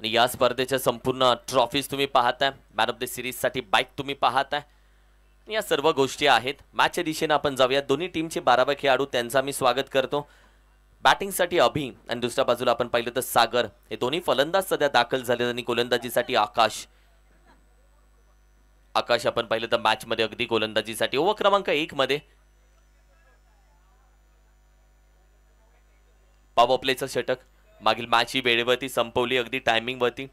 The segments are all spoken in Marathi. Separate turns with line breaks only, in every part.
आणि या स्पर्धेच्या संपूर्ण ट्रॉफीज तुम्ही पाहताय, मॅन ऑफ द सिरीज साठी बाईक तुम्ही पाहताय, या सर्व गोष्टी आहेत. मॅचच्या दिशेने आपण जाऊया. दोन्ही टीमचे 12 खेळाडू त्यांचा मी स्वागत करतो. बॅटिंगसाठी अभि आणि दुसऱ्या बाजूला आपण पाहिलं तर सागर, हे दोन्ही फलंदाज सध्या दाखल झाले आणि गोलंदाजीसाठी आकाश. आकाश आपण पाहिलं तर मॅच मध्ये अगदी गोलंदाजीसाठी ओव्हर क्रमांक 1 मध्ये पॉवर प्लेचं षटक. मागील मॅच ही वेळेवरती संपवली, अगदी टायमिंग वरती.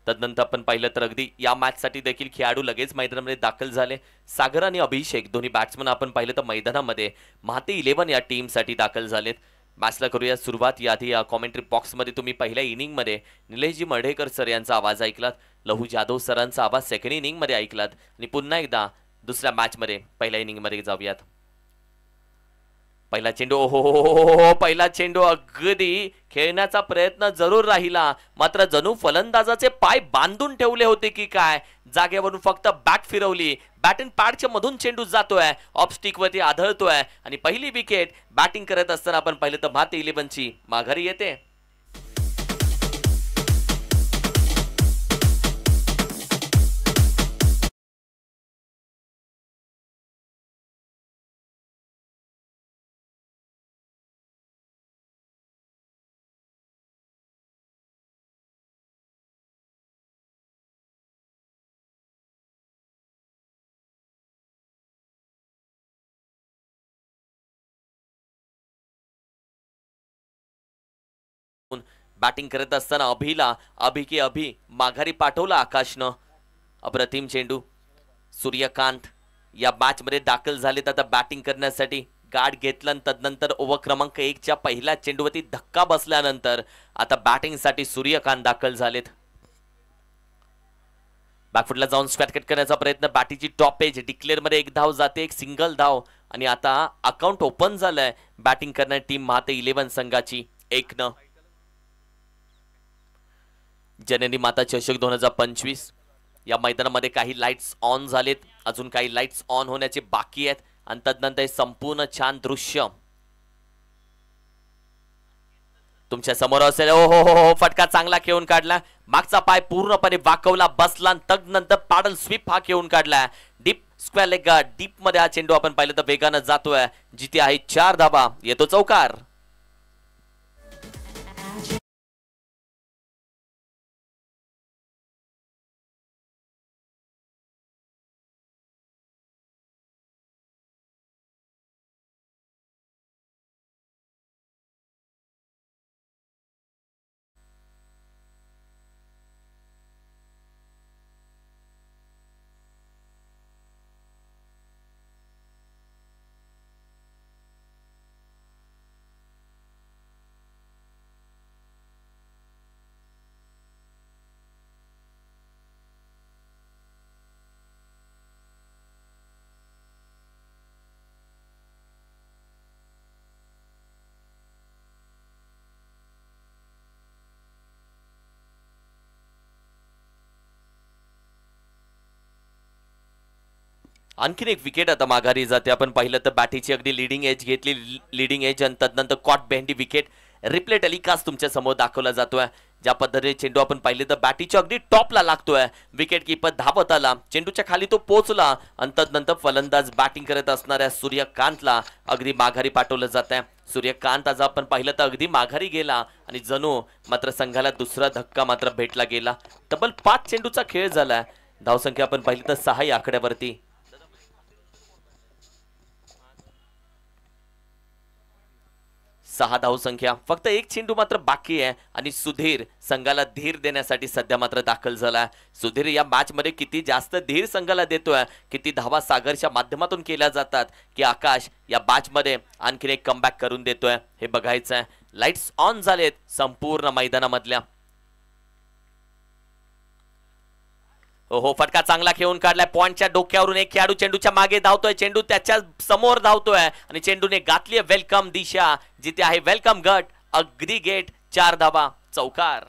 तदनंतर आपण पाहिलं तर अगदी या मॅच साठी देखील खेळाडू लगेच मैदानामध्ये दाखल झाले. सागर आणि अभिषेक दोन्ही बॅट्समन आपण पाहिलं तर मैदानामध्ये महाते 11 या टीम साठी दाखल झालेत. मॅचला करूया सुरुवात. याआधी या कॉमेंट्री बॉक्स मध्ये तुम्ही पहिल्या इनिंग मध्ये निलेशजी मढेकर सर यांचा आवाज ऐकलात, लहू जाधव सरांचा आवाज सेकंड इनिंग मध्ये ऐकलात आणि पुन्हा एकदा दुसऱ्या मॅच मध्ये पहिल्या इनिंग मध्ये जाऊयात. पहिला चेंडू, ओहो, पहिला चेंडू अगदी खेळण्याचा प्रयत्न जरूर राहिला, मात्र जणू फलंदाजाचे पाय बांधून ठेवले होते की काय. जागेवरून फक्त बॅट फिरवली, बॅट अँड पॅडच्या मधून चेंडू जातोय, ऑफ स्टिक वरती आढळतोय आणि पहिली विकेट बॅटिंग करत असताना आपण पाहिलं तर महाते 11 ची माघारी येते. बॅटिंग करत असताना अभि माघारी पाठवला आकाशनं. अप्रतिम चेंडू. सूर्यकांत या मॅच मध्ये दाखल झालेत आता बॅटिंग करण्यासाठी. गार्ड घेतला, तदनंतर ओव्हर क्रमांक 1 च्या पहिल्या चेंडूवरती धक्का बसल्यानंतर आता बॅटिंग साठी सूर्यकांत दाखल झालेत. बॅकफुटला जाऊन स्क्वॅट कट करण्याचा प्रयत्न, बॅटीची टॉप एज डिक्लेअर मध्ये 1 धाव जाते, 1 सिंगल धाव आणि आता अकाउंट ओपन झालंय बॅटिंग करणारी टीम महाते 11 संघाची 1-0. जननी माता चषक 2025 या मैदानामध्ये काही लाईट्स ऑन झालेत, अजून काही लाईट्स ऑन होण्याचे बाकी आहेत आणि तदनंतर संपूर्ण छान दृश्य तुमच्या समोर असेल. हो, फटका चांगला खेळून काढला, मागचा पाय पूर्णपणे वाकवला, बसला, तदनंतर पॅडल स्वीप हा खेळून काढला. डीप स्क्वेअर लेग डीप मध्ये हा चेंडू आपण पाहिलं तर वेगानं जातोय, जिथे आहे 4 धाबा, येतो चौकार. आणखीन एक विकेट आता माघारी जाते. आपण पाहिलं तर बॅटीची अगदी लीडिंग एज घेतली, लीडिंग एज आणि तदनंतर कॉट बेंडी विकेट. रिप्ले टेलिकास्ट तुमच्या समोर दाखवला जातोय. ज्या पद्धतीने चेंडू आपण पाहिले तर बॅटीच्या अगदी टॉपला लागतोय, विकेट कीपर धावत आला, चेंडूच्या खाली तो पोहोचला आणि तदनंतर फलंदाज बॅटिंग करत असणाऱ्या सूर्यकांतला अगदी माघारी पाठवलं जात आहे. सूर्यकांत आज आपण पाहिलं तर अगदी माघारी गेला आणि जणू मात्र संघाला दुसरा धक्का मात्र भेटला गेला. तब्बल 5 चेंडूचा खेळ झालाय. धावसंख्या आपण पाहिली तर 6 या आकड्यावरती. 6 धावसंख्या, फक्त 1 चेंडू मात्र बाकी आहे आणि सुधीर संघाला धीर देण्यासाठी सध्या मात्र दाखल झाला. सुधीर या मॅच मध्ये किती जास्त धीर संघाला देतोय, किती धावा सागरच्या माध्यमातून केल्या जातात, की आकाश या मॅच मध्ये आणखीन एक कमबॅक करून देतोय, हे बघायचं आहे. लाईट्स ऑन झालेत संपूर्ण मैदानामधल्या. हो, फटका चांगला खेळून काढलाय, पॉइंटच्या डोक्यावरून एक खेळाडू चेंडूच्या मागे धावतोय, चेंडू त्याच्या समोर धावतोय आणि चेंडूने घातली वेलकम दिशा, जिथे आहे वेलकम गट, अगदी गेट, 4 धाबा, चौकार.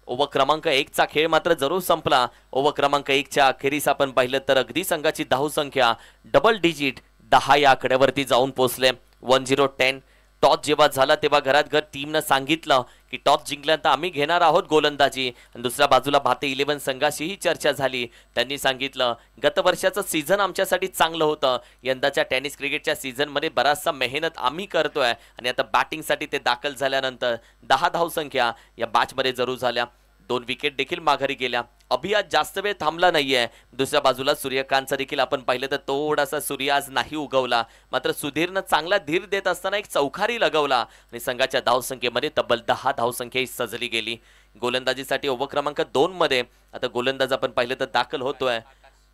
ओव्हर क्रमांक 1 चा खेळ मात्र जरूर संपला. ओव्हर क्रमांक 1 च्या अखेरीस आपण पाहिलं तर अगदी संघाची धावसंख्या डबल डिजिट 10 या आकड्यावरती जाऊन पोहोचले. 10-10 टॉस जेव्हा झाला तेव्हा घरात घर टीमनं सांगितलं की टॉस जिंकल्यानंतर आम्ही घेणार आहोत गोलंदाजी. आणि दुसऱ्या बाजूला भारतीय 11 संघाशीही चर्चा झाली. त्यांनी सांगितलं गत वर्षाचं सीझन आमच्यासाठी चांगलं होतं, यंदाच्या टेनिस क्रिकेटच्या सीझनमध्ये बराचसा मेहनत आम्ही करतोय. आणि आता बॅटिंगसाठी ते दाखल झाल्यानंतर 10 धावसंख्या या मॅचमध्ये जरूर झाल्या. 2 विकेट देखील माघारी गेल्या. अभि आज जास्त वेळ थांबला नाहीये. दुसऱ्या बाजूला सूर्यकांतचा देखील आपण पाहिलं तर थोडासा सूर्य आज नाही उगवला, मात्र सुधीरनं चांगला धीर देत असताना एक चौकारी लगवला आणि संघाच्या धावसंख्येमध्ये तब्बल 10 धावसंख्या सजली गेली. गोलंदाजीसाठी ओव्हर क्रमांक 2 मध्ये आता गोलंदाज आपण पाहिलं तर दाखल होतोय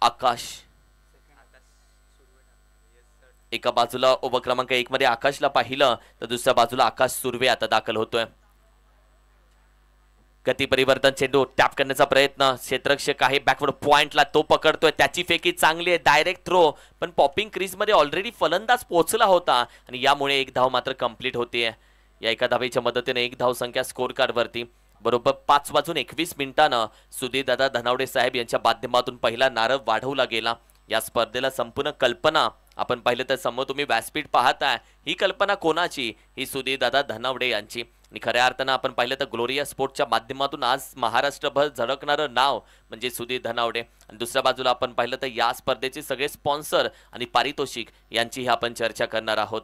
आकाश. एका बाजूला ओव्हर क्रमांक 1 मध्ये आकाशला पाहिलं तर दुसऱ्या बाजूला आकाश सुर्वे आता दाखल होतोय. गती परिवर्तन, चेंडू टॅप करण्याचा प्रयत्न, क्षेत्ररक्षक आहे बॅकवर्ड पॉइंटला, तो पकडतोय, त्याची फेकी चांगली आहे, डायरेक्ट थ्रो, पण पॉपिंग क्रीज मध्ये ऑलरेडी फलंदाज पोहोचला होता आणि यामुळे एक धाव मात्र कंप्लीट होतीये. या एका धावेच्या मदतीने एक धाव संख्या स्कोर कार्ड वरती. बरोबर 5:21 सुधीर दादा धनावडे साहेब यांच्या माध्यमातून पहिला नारळ वाढवला गेला. या स्पर्धेला संपूर्ण कल्पना आपण पाहिलं तर समोर तुम्ही व्यासपीठ पाहताय, ही कल्पना कोणाची? ही सुधीर दादा धनावडे यांची. आणि खऱ्या अर्थानं आपण पाहिलं तर ग्लोरिया स्पोर्टच्या माध्यमातून आज महाराष्ट्रभर झळकणारं नाव म्हणजे सुधीर धनावडे. आणि दुसऱ्या बाजूला आपण पाहिलं तर या स्पर्धेचे सगळे स्पॉन्सर आणि पारितोषिक यांचीही आपण चर्चा करणार आहोत.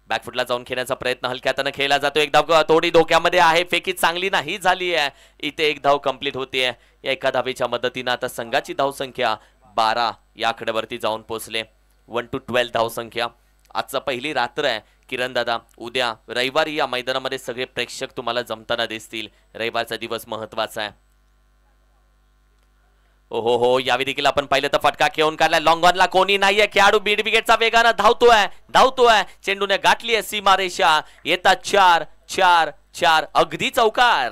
बॅकफुटला जाऊन खेळण्याचा प्रयत्न हलक्या हाताने खेळला जातो. एक धाव थोडी धोक्यामध्ये आहे, फेकी चांगली नाही झाली आहे. इथे एक धाव कंप्लीट होतीये. या एका धावेच्या मदतीने आता संघाची धावसंख्या 12 या आकड्यावरती जाऊन पोहोचले. 1 to 12 धावसंख्या. आजचा पहिली रात्र आहे किरण दादा. उद्या रविवारी या मैदानामध्ये सगळे प्रेक्षक तुम्हाला जमताना दिसतील. रविवारचा दिवस महत्वाचा आहे. हो यावेळी देखील आपण पाहिलं तर फटका खेळून काढलाय. लॉंग ऑनला कोणी नाहीये. खेळाडू बीड विकेटचा वेगानं धावतोय. चेंडूने गाठली आहे सीमारेषा. येतात 4 अगदी चौकार.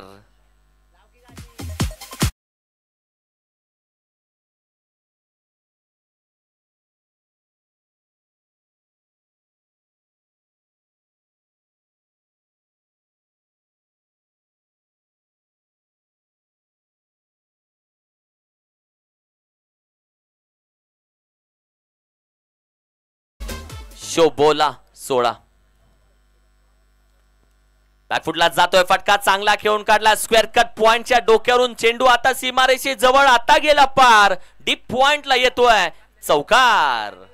शोभोला 16. बॅकफुटला जातोय फटका, चांगला खेळून काढला. स्क्वेअर कट पॉइंटच्या डोक्यावरून चेंडू आता सीमारेषे जवळ आता गेला पार. डीप पॉइंटला येतोय चौकार.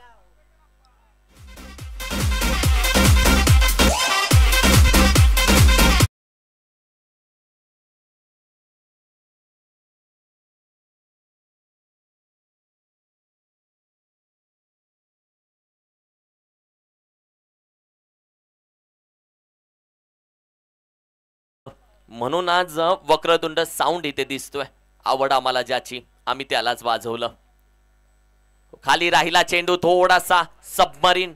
म्हणून आज वक्रतुंड साऊंड इथे दिसतोय. आवड आम्हाला ज्याची आम्ही त्यालाच वाजवलं. खाली राहिला चेंडू थोडासा सबमरीन.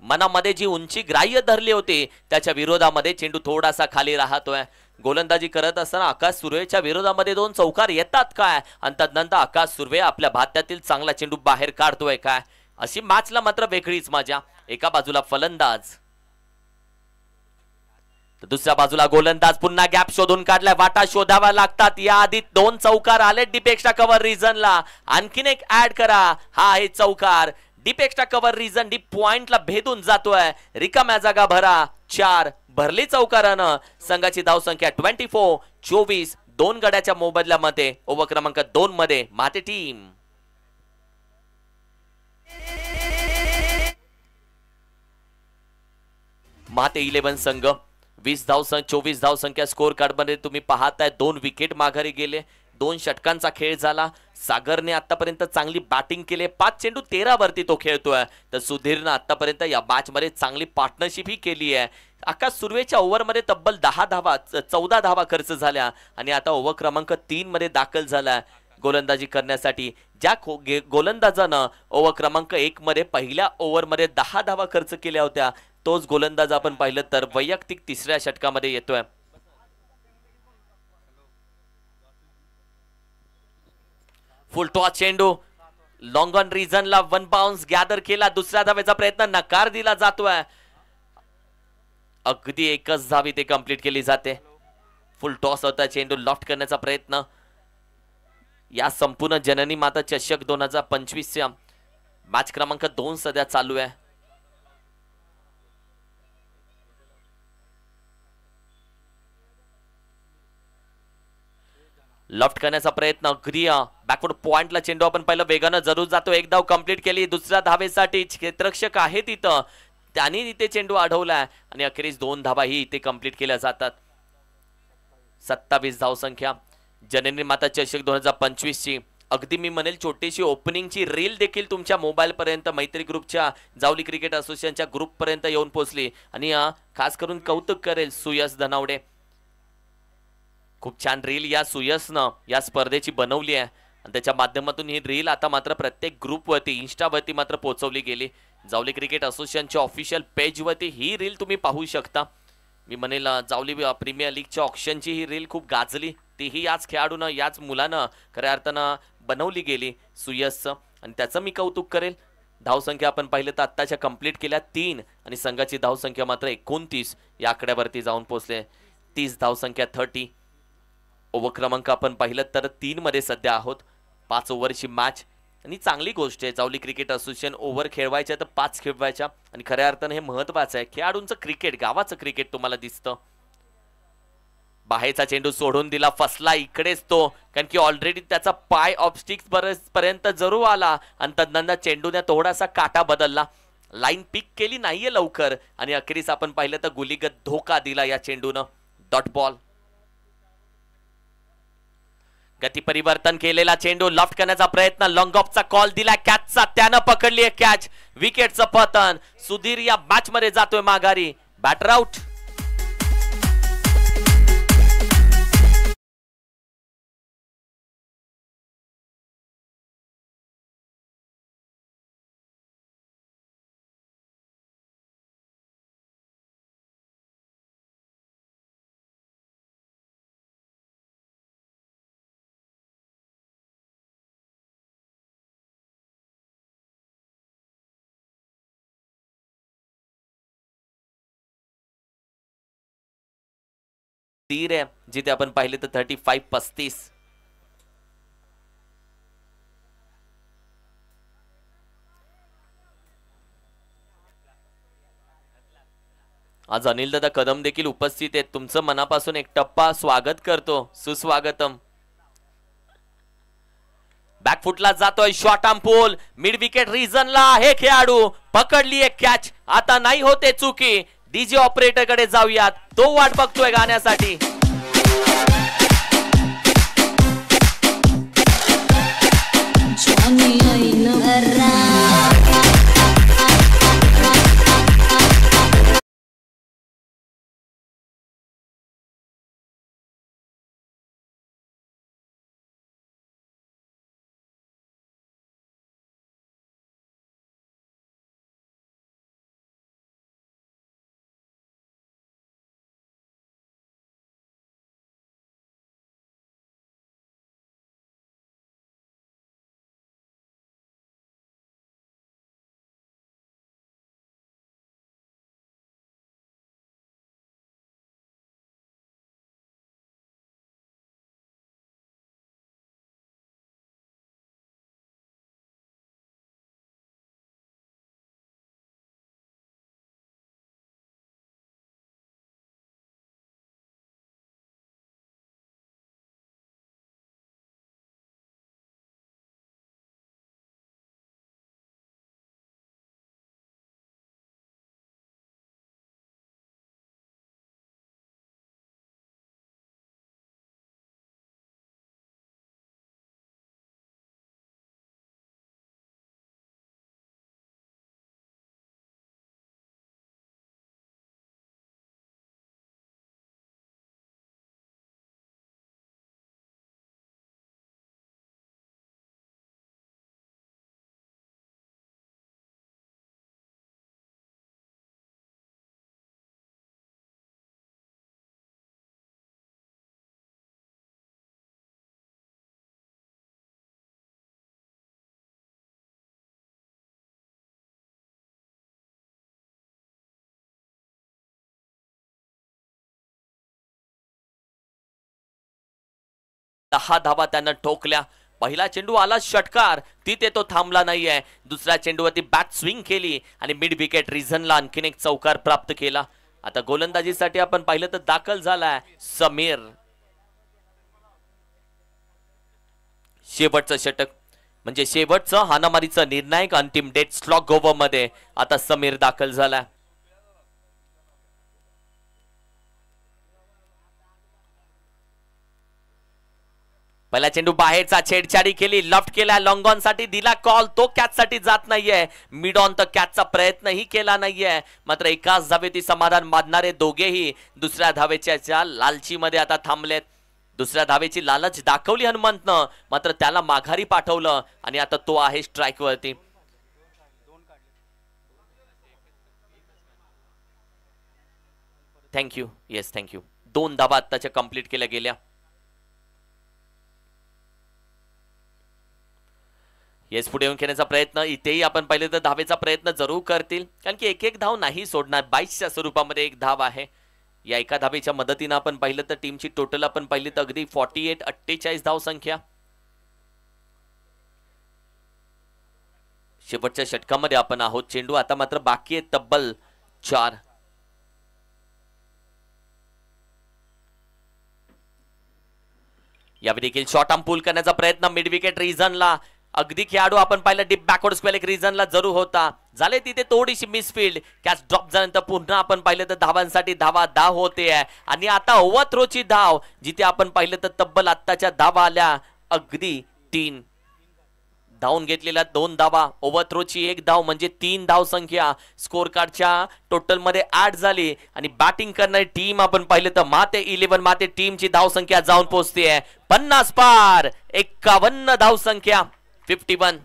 मनामध्ये जी उंची ग्राह्य धरली होती त्याच्या विरोधामध्ये चेंडू थोडासा खाली राहतोय. गोलंदाजी करत असताना आकाश सुर्वेच्या विरोधामध्ये 2 चौकार येतात काय? आणि तदनंतर आकाश सुर्वे आपल्या भात्यातील चांगला चेंडू बाहेर काढतोय काय? अशी मॅचला मात्र वेगळीच मजा. एका बाजूला फलंदाज, दुसऱ्या बाजूला गोलंदाज. पुन्हा गॅप शोधून काढलाय. वाटा शोधावा लागतात. या आधी 2 चौकार आले डीप एक्स्ट्रा कव्हर रिजनला. आणखीन एक ऍड करा. हा आहे चौकार. Deep extra cover region deep पॉइंटला भेदून जातोय. रिकाम्या जागा भरा. 4 भरली चौकारानं. संघाची धावसंख्या 24. 2 गड्याच्या मोबदल्यामध्ये ओव्हर क्रमांक 2 मध्ये माते टीम. माते 11 संघ 20 धावसंख्या 24 धावसंख्या स्कोर कार्ड मध्ये तुम्ही पाहताय. 2 विकेट माघारी गेले. 2 षटकांचा खेळ झाला. सागरने आतापर्यंत चांगली बॅटिंग केली. 5 चेंडू 13 वरती तो खेळतोय. तर सुधीरने आतापर्यंत या मॅच मध्ये चांगली पार्टनरशिप ही केली आहे. आकाश सुर्वेच्या ओव्हर मध्ये तब्बल 14 धावा खर्च झाल्या आणि आता ओव्हर क्रमांक 3 मध्ये दाखल झाला गोलंदाजी करण्यासाठी. ज्या गोलंदाजानं ओव्हर क्रमांक 1 मध्ये पहिल्या ओव्हर मध्ये 10 धावा खर्च केल्या होत्या, तोच गोलंदाज आपण पाहिलं तर वैयक्तिक 3ऱ्या षटकामध्ये येतोय. फुल टॉस चेंडू लॉंग ऑन रिजनला 1 बाउन्स गॅदर केला. दुसऱ्या धावेचा प्रयत्न नकार दिला जातोय. अगदी एकच धाव इथे कंप्लीट केली जाते. फुल टॉस होता. चेंडू लॉफ्ट करण्याचा प्रयत्न. या संपूर्ण जननी माता चषक 2025 मॅच क्रमांक 2 सध्या चालू आहे. लेफ्ट करण्याचा प्रयत्न, अगदी बॅकवर्ड पॉइंटला चेंडू आपण पहिला वेगानं जरूर जातो. एक धाव कंप्लीट केली. दुसऱ्या धावेसाठी क्षेत्ररक्षक आहे तिथं, त्यांनी इथे चेंडू अडवलाय आणि अखेरीस 2 धावाही इथे कंप्लीट केल्या जातात. 27 धावसंख्या. जननी माता चषक 2025 ची अगदी मी म्हणेल छोटीशी ओपनिंगची रील देखील तुमच्या मोबाईल पर्यंत मैत्री ग्रुपच्या जावली क्रिकेट असोसिएशनच्या ग्रुप पर्यंत येऊन पोहोचली आणि खास करून कौतुक करेल सुयश धनावडे. खूप छान रील या सुयशनं या स्पर्धेची बनवली आहे आणि त्याच्या माध्यमातून ही रील आता मात्र प्रत्येक ग्रुपवरती इंस्टावरती मात्र पोहोचवली गेली. जावली क्रिकेट असोसिएशनच्या ऑफिशियल पेजवरती ही रील तुम्ही पाहू शकता. मी म्हणेल जावली प्रीमियर लीगच्या ऑक्शनची ही रील खूप गाजली. तीही याच खेळाडूनं याच मुलानं खऱ्या अर्थानं बनवली गेली सुयशचं आणि त्याचं मी कौतुक करेल. धावसंख्या आपण पाहिलं तर आत्ताच्या कंप्लीट केल्या 3 आणि संघाची धावसंख्या मात्र 29 या आकड्यावरती जाऊन पोहोचले. 30 धावसंख्या 30. ओव्हर क्रमांक आपण पाहिलं तर 3 मध्ये सध्या आहोत. 5 ओव्हरची मॅच आणि चांगली गोष्ट आहे. जावली क्रिकेट असोसिएशन ओव्हर खेळवायच्या तर 5 खेळवायच्या आणि खऱ्या अर्थानं हे महत्वाचं आहे. खेळाडूंचं क्रिकेट, गावाचं क्रिकेट तुम्हाला दिसतं. बाहेरचा चेंडू सोडून दिला, फसला इकडेच तो, कारण की ऑलरेडी त्याचा पाय ऑफस्टिक्स पर्यंत जरूर आला आणि तदनंतर चेंडूने थोडासा काटा बदलला. लाईन पिक केली नाहीये लवकर आणि अखेरीस आपण पाहिलं तर गुलीगत धोका दिला या चेंडूनं. Dot ball. गती परिवर्तन केलेला चेंडू लेफ्ट करण्याचा प्रयत्न, लॉंग ऑफचा कॉल दिला कॅचचा, त्यानं पकडली आहे कॅच. विकेटचं पतन. सुधीर या मॅच मध्ये जातोय माघारी. Batter out. तीर आहे जिथे आपण पाहिले तर 35-35. आज अनिल दादा कदम देखील उपस्थित आहेत. तुमचं मनापासून एक टप्पा स्वागत करतो. सुस्वागतम. बॅकफुटला जातोय short arm pull. Mid wicket रिजनला हे खेळाडू पकडली एक कॅच. आता नाही होते चुकी. डीजे ऑपरेटर कडे जाऊयात, तो वाट बघतोय गाण्यासाठी. दहा धावा त्यानं ठोकल्या. पहिला चेंडू आला षटकार, तिथे तो थांबला नाहीये. दुसऱ्या चेंडूवरती बॅट स्विंग केली आणि मिड विकेट रिझनला आणखीन एक चौकार प्राप्त केला. आता गोलंदाजीसाठी आपण पाहिलं तर दाखल झालाय समीर. शेवटचं षटक म्हणजे शेवटचं हाणामारीचं निर्णायक अंतिम डेट स्लॉग ओव्हर मध्ये आता समीर दाखल झाला. पहिला चेंडू बाहेरचा, छेडछाडी केली, लफ्ट केला, लॉंग ऑन साठी दिला कॉल, तो कॅच साठी जात नाहीये. मिड ऑन तर कॅचचा प्रयत्नही केला नाहीये. मात्र एकाच धावेती समाधान मानणारे दोघेही दुसऱ्या धावेच्या लालचीमध्ये आता थांबलेत. दुसऱ्या धावेची लालच दाखवली हनुमंतनं, मात्र त्याला माघारी पाठवलं आणि आता तो आहे स्ट्राईक वरती. थँक्यू. Yes, thank you. 2 धावा आत्ताच्या कंप्लीट केल्या गेल्या. येस, पुढे येऊन खेळण्याचा प्रयत्न. इथेही आपण पाहिले तर धावेचा प्रयत्न जरूर करतील, कारण की एक धाव नाही सोडणार. 22च्या स्वरूपामध्ये एक धाव आहे. या एका धावेच्या मदतीनं आपण पाहिलं तर टीमची टोटल आपण पाहिली तर अगदी 48 धाव संख्या. शेवटच्या षटकामध्ये आपण आहोत. चेंडू आता मात्र बाकी आहे तब्बल 4. यावेळी देखील शॉर्ट आर्म पूल करण्याचा प्रयत्न मिड विकेट रिजनला. अगदी खेळाडू आपण पाहिलं डीप बॅकवर्ड स्क्वेअर एक रिजनला जरूर होता. झाले तिथे थोडीशी मिसफील्ड. कॅच ड्रॉप झाल्यानंतर पुन्हा आपण पाहिलं तर धावांसाठी धावा धाव होते आहे. आणि आता ओव्हर थ्रोची धाव, जिथे आपण पाहिलं तर तब्बल आत्ताच्या धावा आल्या अगदी 3. धावून घेतलेल्या 2 धावा, ओव्हर थ्रोची 1 धाव म्हणजे 3 धाव संख्या स्कोर कार्डच्या टोटल मध्ये ऍड झाली. आणि बॅटिंग करणारी टीम आपण पाहिलं तर माते 11 माते टीमची धाव संख्या जाऊन पोहोचते 50 पार. 51 धाव संख्या 51.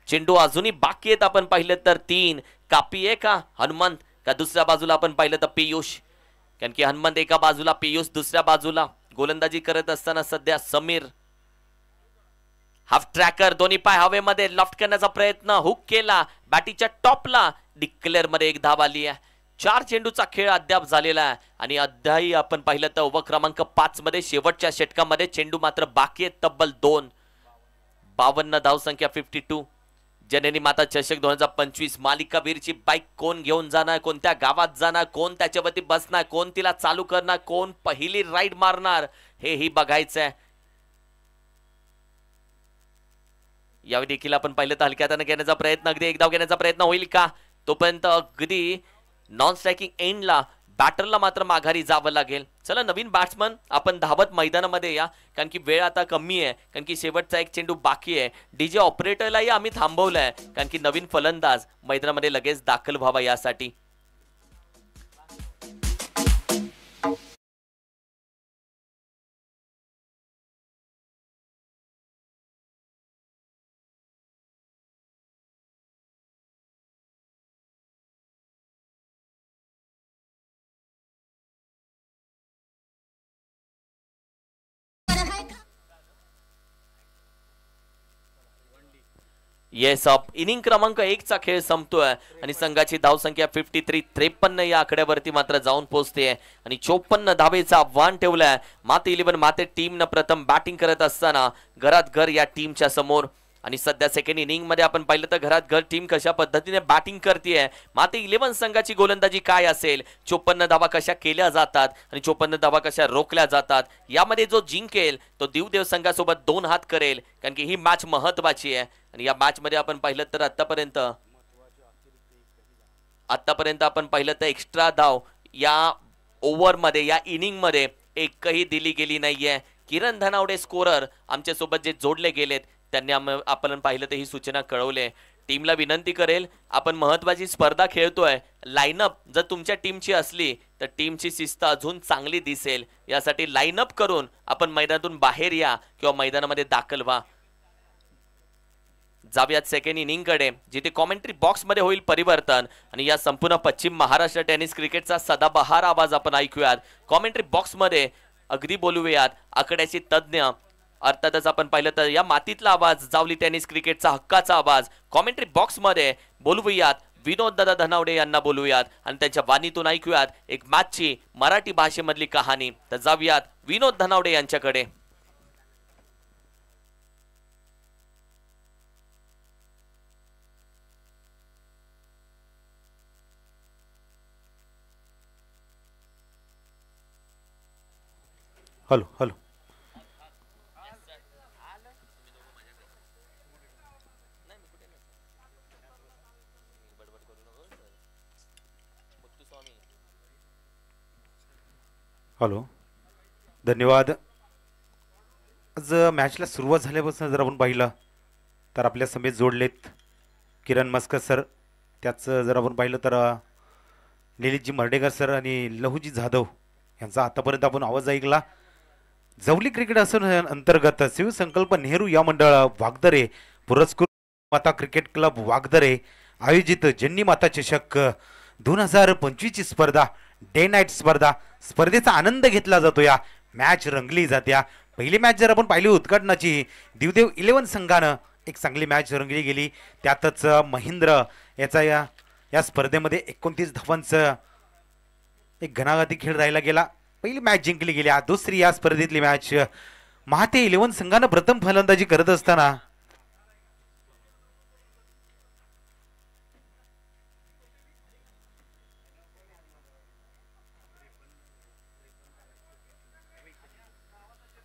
चेंडू अजूनही बाकी आहेत आपण पाहिलं तर 3. कापी आहे का हनुमंत, का दुसऱ्या बाजूला आपण पाहिलं तर पियुष? कारण की हनुमंत एका बाजूला, पियुष दुसऱ्या बाजूला. गोलंदाजी करत असताना सध्या समीर. हाफ ट्रॅकर, दोन्ही पाय हवेमध्ये, लफ्ट करण्याचा प्रयत्न, हुक केला, बॅटीच्या टॉपला. डिक्लेअर मध्ये 1 धाव आली आहे. 4 चेंडूचा खेळ अद्याप झालेला आहे. आणि अद्यापही आपण पाहिलं तर ओव्हर क्रमांक 5 मध्ये शेवटच्या षटकामध्ये चेंडू मात्र बाकी आहेत तब्बल 2. 52 धाव संख्या 52. जननी माता चषक 2025 मालिकावीरची बाईक कोण घेऊन जाणार, कोणत्या गावात जाणार, कोण त्याच्यावरती बसणार, कोण तिला चालू करणार, कोण पहिली राईड मारणार, हेही बघायचं आहे. यावेळी देखील आपण पाहिलं तर हलक्या हाताने घेण्याचा प्रयत्न, अगदी 1 धाव घेण्याचा प्रयत्न होईल का? तोपर्यंत अगदी नॉन स्ट्रायकिंग एंडला बॅटरला मात्र माघारी जावं लागेल. चला नवीन बॅट्समन आपण धावत मैदानामध्ये या, कारण की वेळ आता कमी आहे, कारण की शेवटचा 1 चेंडू बाकी आहे. डीजे ऑपरेटरलाही आम्ही थांबवलंय, कारण की नवीन फलंदाज मैदानामध्ये लगेच दाखल व्हावा यासाठी. Yes up. इनिंग क्रमांक 1 चा खेळ संपतोय आणि संघाची धाव संख्या 53 या आकड्यावरती मात्र जाऊन पोहोचते आणि 54 धावेचा आव्हान ठेवलाय माते 11 माते टीमनं प्रथम बॅटिंग करत असताना घरात घर या टीमच्या समोर. आणि सध्या सेकंड इनिंग मध्ये आपण पाहिलं तर घरात घर टीम कशा पद्धतीने बॅटिंग करतेय, माते 11 संघाची गोलंदाजी काय असेल, 54 धावा कशा केल्या जातात आणि 54 धावा कशा रोखल्या जातात, यामध्ये जो जिंकेल तो दिवदेव संघासोबत 2 हात करेल, कारण की ही मॅच महत्वाची आहे. आणि या मॅच मध्ये आपण पाहिलं तर आतापर्यंत आपण पाहिलं तर एक्स्ट्रा धाव या ओव्हर मध्ये, या इनिंग मध्ये एकही दिली गेली नाहीये. किरण धनावडे स्कोरर आमच्या सोबत जे जोडले गेलेत त्यांनी आपण पाहिलं तर ही सूचना कळवले. टीमला विनंती करेल, आपण महत्वाची स्पर्धा खेळतोय, लाईनअप जर तुमच्या टीमची असली तर टीमची शिस्त अजून चांगली दिसेल. यासाठी लाईनअप करून आपण मैदानातून बाहेर या किंवा मैदानामध्ये दाखल व्हा. जाऊयात सेकंड इनिंग कडे, जिथे कॉमेंट्री बॉक्स मध्ये होईल परिवर्तन आणि या संपूर्ण पश्चिम महाराष्ट्र टेनिस क्रिकेटचा सदाबहार आवाज आपण ऐकूयात. कॉमेंट्री बॉक्स मध्ये अगदी बोलूयात आकड्याचे तज्ञ, अर्थातच आपण पाहिलं तर या मातीतला आवाज, जावली टेनिस क्रिकेटचा हक्काचा आवाज. कॉमेंट्री बॉक्स मध्ये बोलूयात विनोद दादा धनावडे यांना बोलूयात आणि त्यांच्या वाणीतून ऐकूयात एक मॅचची मराठी भाषेमधली कहाणी. तर जाऊयात विनोद धनावडे यांच्याकडे.
Hello hello. हॅलो, धन्यवाद. आज मॅचला सुरुवात झाल्यापासून जर आपण पाहिलं तर आपल्या समेत जोडलेत किरण मस्कर सर. त्याच जर आपण पाहिलं तर ललितजी मर्डेकर सर आणि लहूजी जाधव यांचा आतापर्यंत आपण आवाज ऐकला. जवली क्रिकेट असोसिएशन अंतर्गत शिवसंकल्प नेहरू या मंडळ वागदरे पुरस्कृत माता क्रिकेट क्लब वागदरे आयोजित जन्नी माता चषक 2025 ची स्पर्धा डे नाईट स्पर्धेचा आनंद घेतला जातो. या मॅच रंगली जात्या. पहिली मॅच जर आपण पाहिली उद्घाटनाची दिवदेव 11 संघानं एक चांगली मॅच रंगली गेली. त्यातच महेंद्र याचा या स्पर्धेमध्ये 29 धावांचं एक घणाघाती खेळ राहिला गेला. पहिली मॅच जिंकली गेली. दुसरी या स्पर्धेतली मॅच महाते 11 संघानं प्रथम फलंदाजी करत असताना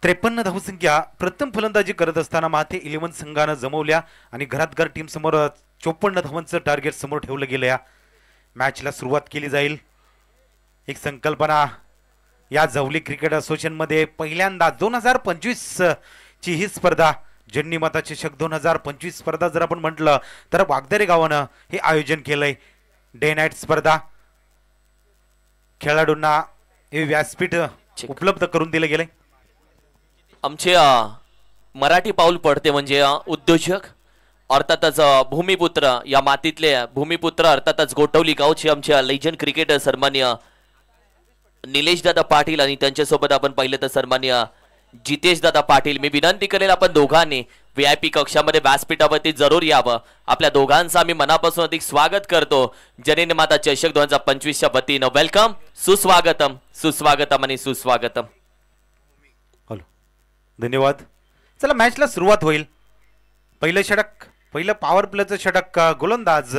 त्रेपन्न धावसंख्या प्रथम फलंदाजी करत असताना माथे 11 संघानं जमवल्या आणि घरात घर टीम समोर 54 धावांचं टार्गेट समोर ठेवलं गेलं. या मॅचला सुरुवात केली जाईल. एक संकल्पना या जवली क्रिकेट असोसिएशन मध्ये पहिल्यांदा 2025 ची ही स्पर्धा जन्नी माता चषक 2025 स्पर्धा जर आपण म्हटलं तर वागदरे गावानं हे आयोजन केलंय. डे नाईट स्पर्धा खेळाडूंना हे व्यासपीठ उपलब्ध करून दिलं गेलंय.
आमचे मराठी पाऊल पडते म्हणजे उद्योजक अर्थातच भूमिपुत्र या मातीतले भूमिपुत्र अर्थातच गोटवली गावचे आमचे लेजंड क्रिकेटर सन्मान्य निलेश दादा पाटील आणि त्यांच्यासोबत आपण पाहिलं तर सन्मान्य जितेश दादा पाटील. मी विनंती करेल आपण दोघांनी VIP कक्षामध्ये व्यासपीठावरती जरूर यावं. आपल्या दोघांचं आम्ही मनापासून अधिक स्वागत करतो. जननी माता चषक 2025 च्या वतीनं वेलकम, सुस्वागतम सुस्वागतम आणि सुस्वागतम.
हॅलो, धन्यवाद. चला मॅचला सुरुवात होईल. पहिलं षटक, पहिलं पॉवर प्लेचं षटक गोलंदाज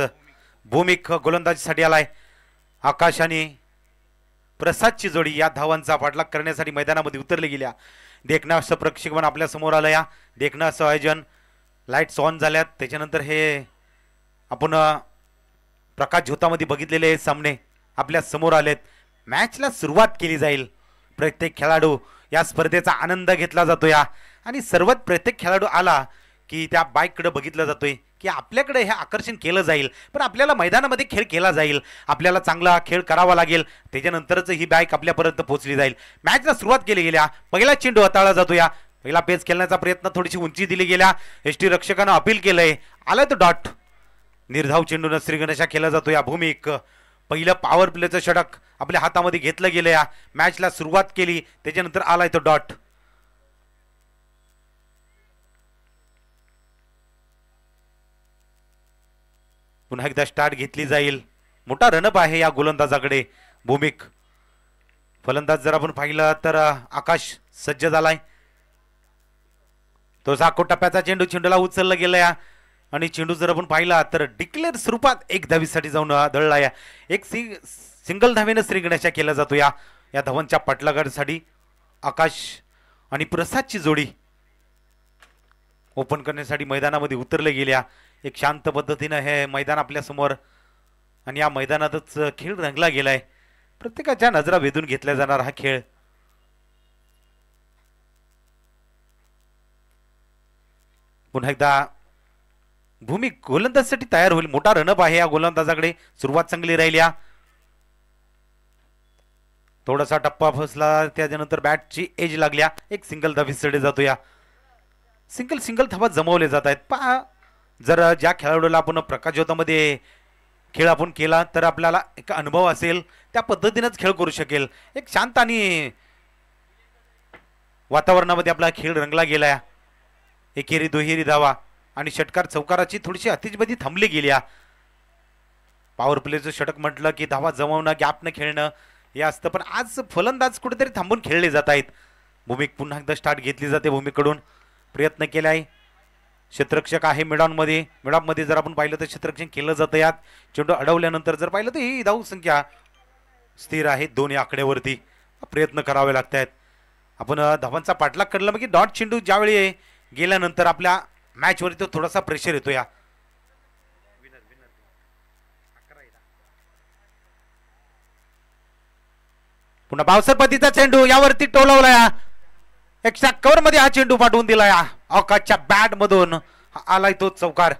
भूमिक गोलंदाजीसाठी आलाय. आकाश आणि प्रसादची जोडी या धावांचा पाठलाग करण्यासाठी मैदानामध्ये उतरले गेल्या. देखणं असं प्रक्षेपण आपल्या समोर आलं. या देखणं असं आयोजन लाईट्स ऑन झाल्यात. त्याच्यानंतर हे आपण प्रकाश झोतामध्ये बघितलेले सामने आपल्या समोर आलेत. मॅचला सुरुवात केली जाईल. प्रत्येक खेळाडू या स्पर्धेचा आनंद घेतला जातो. या आणि सर्वात प्रत्येक खेळाडू आला की त्या बाईककडे बघितलं जातोय की आपल्याकडे हे आकर्षण केलं जाईल. पण आपल्याला मैदानामध्ये खेळ केला जाईल. आपल्याला चांगला खेळ करावा लागेल. त्याच्यानंतरच ही बाईक आपल्यापर्यंत पोहोचली जाईल. मॅचला सुरुवात केली गेल्या. पहिला चेंडू हाताळला जातो. या पहिला पेच खेळण्याचा प्रयत्न, थोडीशी उंची दिली गेल्या. एसटी रक्षकानं अपील केलंय. आलाय तो डॉट. निर्धाव चेंडून श्रीगणेशा केला जातो. या भूमिक पहिलं पॉवर प्लेचं षटक आपल्या हातामध्ये घेतलं गेलं. या मॅचला सुरुवात केली. त्याच्यानंतर आलाय तो डॉट. पुन्हा एकदा स्टार्ट घेतली जाईल. मोठा रनअप आहे या गोलंदाजाकडे. भूमिक फलंदाज जर आपण पाहिलं तर आकाश सज्ज झालाय. तो साखो टप्प्याचा चेंडू चेंडूला उचलला गेलाय आणि चेंडू जर आपण पाहिला तर डिक्लेअर स्वरूपात एक धावीसाठी जाऊन आदळला. या एक सिंगल धावेनं श्रीगणेशा केला जातो. या धावांच्या पाठलागासाठी आकाश आणि प्रसादची जोडी ओपन करण्यासाठी मैदानामध्ये उतरले गेल्या. एक शांत पद्धतीनं हे मैदान आपल्या समोर आणि या मैदानातच खेळ रंगला गेलाय. प्रत्येकाच्या नजरा वेधून घेतला जाणार हा खेळ. पुन्हा एकदा भूमिक गोलंदाजीसाठी तयार होईल. मोठा रनअप आहे या गोलंदाजाकडे. सुरुवात चांगली राहिली. थोडासा टप्पा फसला. त्याच्यानंतर बॅटची एज लागल्या. एक सिंगल धावीसाठी जातो. या सिंगल धावा जमवले जात आहेत. पहा, जर ज्या खेळाडूला आपण प्रकाश ज्योतामध्ये खेळ आपण केला तर आपल्याला एक अनुभव असेल. त्या पद्धतीनेच खेळ करू शकेल. एक शांत आणि वातावरणामध्ये आपला खेळ रंगला गेला. एकेरी दुहेरी धावा आणि षटकार चौकाराची थोडीशी अतिशबाजी थांबली गेली. पॉवर प्लेचं षटक म्हटलं की धावा जमवणं, गॅपनं खेळणं हे असतं. पण आज फलंदाज कुठेतरी थांबून खेळले जात आहेत. भूमिक पुन्हा एकदा स्टार्ट घेतली जाते. भूमिकडून प्रयत्न केलाय. क्षेत्ररक्षक आहे मिडॉपमध्ये जर आपण पाहिलं तर क्षेत्ररक्षण केलं जातं. यात चेंडू अडवल्यानंतर जर पाहिलं तर ही धाव संख्या स्थिर आहे 2 या आकड्यावरती. प्रयत्न करावे लागत आहेत. आपण धावांचा पाठलाग करला की डॉट चेंडू ज्यावेळी गेल्यानंतर आपल्या मॅचवरती तो थोडासा प्रेशर येतो. या पुन्हा बावसरपतीचा चेंडू यावरती टोलवलाय. एक्स्ट्रा कव्हर मध्ये हा चेंडू पाठवून दिलाय. अवकाशच्या बॅट मधून आलाय तो चौकार.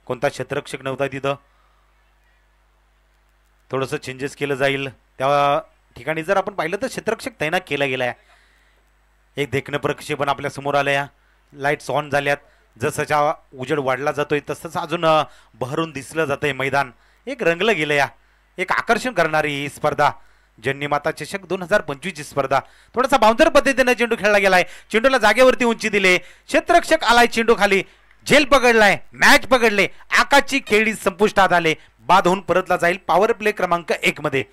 कोणता क्षेत्ररक्षक नव्हता तिथं. थोडस चेंजेस केलं जाईल त्या ठिकाणी. जर आपण पाहिलं तर क्षेत्ररक्षक तैनात केला गेलाय. एक देखणं प्रक्षेपण आपल्या समोर आलंय. लाईट्स ऑन झाल्यात. जसं उजेड वाढला जातोय तसंच अजून बहरून दिसलं जातंय मैदान. एक रंगलं गेलंय. एक आकर्षण करणारी ही स्पर्धा जन्नीमाता चषक 2025 स्पर्धा. थोडासा बाउन्सर पद्धतीने चेंडू खेळला गेलाय. चेंडूला जागेवरती उंची दिले. क्षेत्ररक्षक आलाय चेंडू खाली. झेल पकडलाय. मॅच पकडले. आकाशची खेळी संपुष्टात आले. बाद होऊन परतला जाईल पॉवर प्ले क्रमांक 1 मध्ये.